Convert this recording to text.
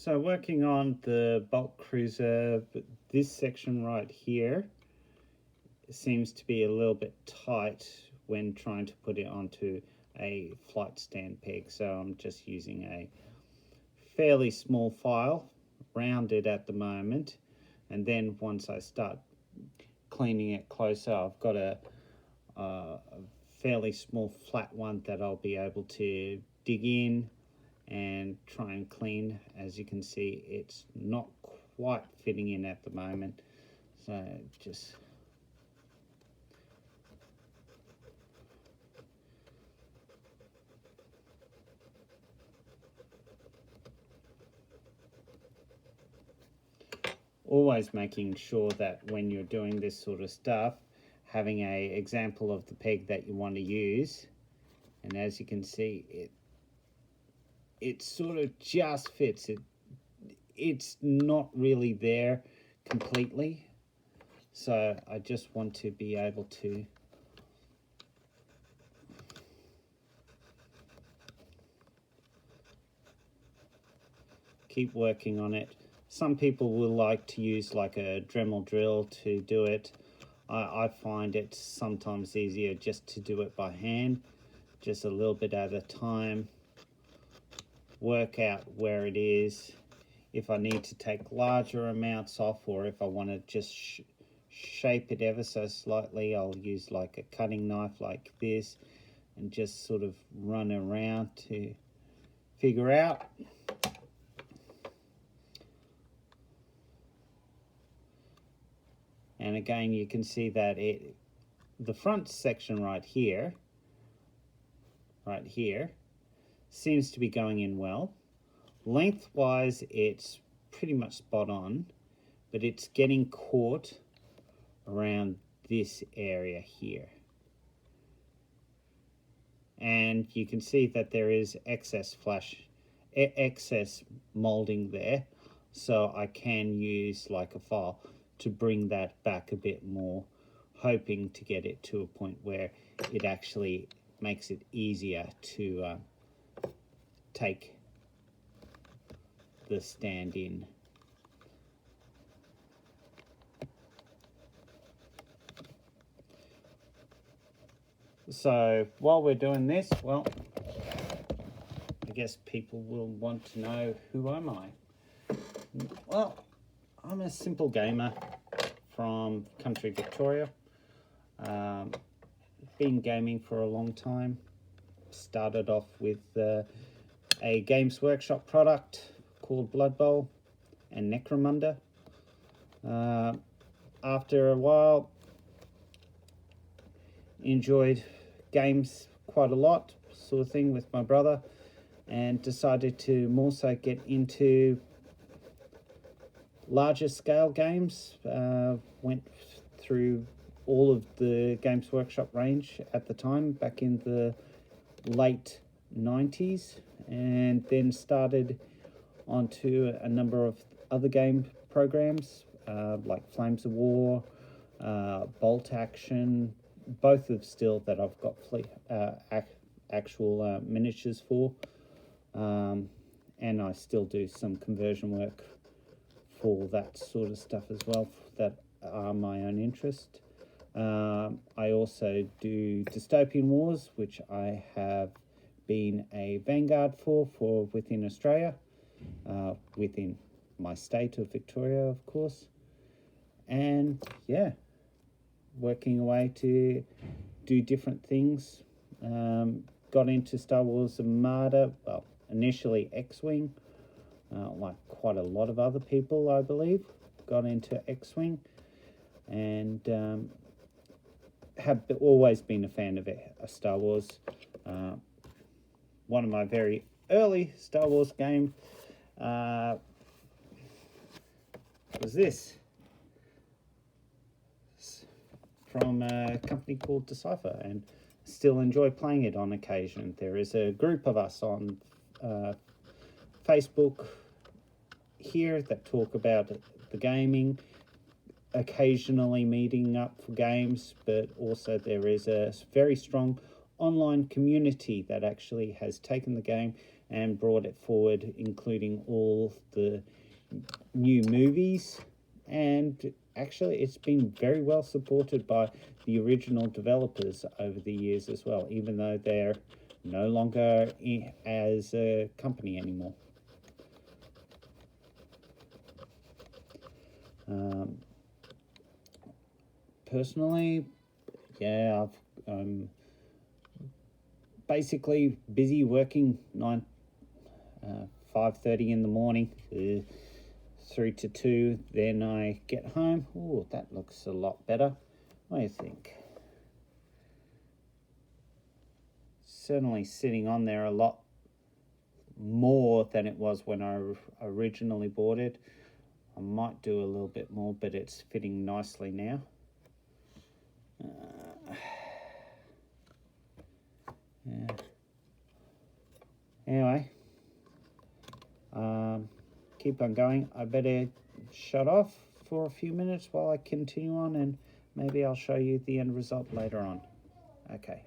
So working on the bulk cruiser, but this section right here seems to be a little bit tight when trying to put it onto a flight stand peg. So I'm just using a fairly small file, rounded at the moment, and then once I start cleaning it closer, I've got a fairly small flat one that I'll be able to dig in and try and clean. As you can see, it's not quite fitting in at the moment, so just always making sure that when you're doing this sort of stuff, having a example of the peg that you want to use, and as you can see, it sort of just fits. It's not really there completely, so I just want to be able to keep working on it. Some people will like to use like a Dremel drill to do it. I find it sometimes easier just to do it by hand, just a little bit at a time, work out where it is. If I need to take larger amounts off, or if I want to just shape it ever so slightly, I'll use like a cutting knife like this and just sort of run around to figure out. And again, you can see that the front section right here, seems to be going in well. Lengthwise, it's pretty much spot on, but it's getting caught around this area here. And you can see that there is excess molding there, so I can use like a file to bring that back a bit more, hoping to get it to a point where it actually makes it easier to take the stand in. So while we're doing this, well, I guess people will want to know, who am I? Well, I'm a simple gamer from country Victoria. Been gaming for a long time. Started off with a Games Workshop product called Blood Bowl and Necromunda. After a while, enjoyed games quite a lot, sort of thing, with my brother, and decided to more so get into larger scale games. Went through all of the Games Workshop range at the time, back in the late 90s, and then started onto a number of other game programs like Flames of War, Bolt Action, both of still that I've got actual miniatures for, and I still do some conversion work for that sort of stuff as well, that are my own interest. I also do Dystopian Wars, which I have been a vanguard for within Australia, within my state of Victoria, of course. And yeah, working away to do different things. Got into Star Wars Armada, well, initially X-Wing, like quite a lot of other people, I believe, got into X-Wing, and have always been a fan of Star Wars. One of my very early Star Wars game was this, from a company called Decipher, and still enjoy playing it on occasion. There is a group of us on Facebook here that talk about the gaming, occasionally meeting up for games, but also there is a very strong online community that actually has taken the game and brought it forward, including all the new movies. And actually, it's been very well supported by the original developers over the years as well, even though they're no longer as a company anymore. Personally, yeah, I'm basically busy working 5:30 in the morning through to 2. Then I get home. Oh, that looks a lot better. What do you think? Certainly sitting on there a lot more than it was when I originally bought it. I might do a little bit more, but it's fitting nicely now. Yeah. Anyway, keep on going. I better shut off for a few minutes while I continue on, and maybe I'll show you the end result later on. Okay.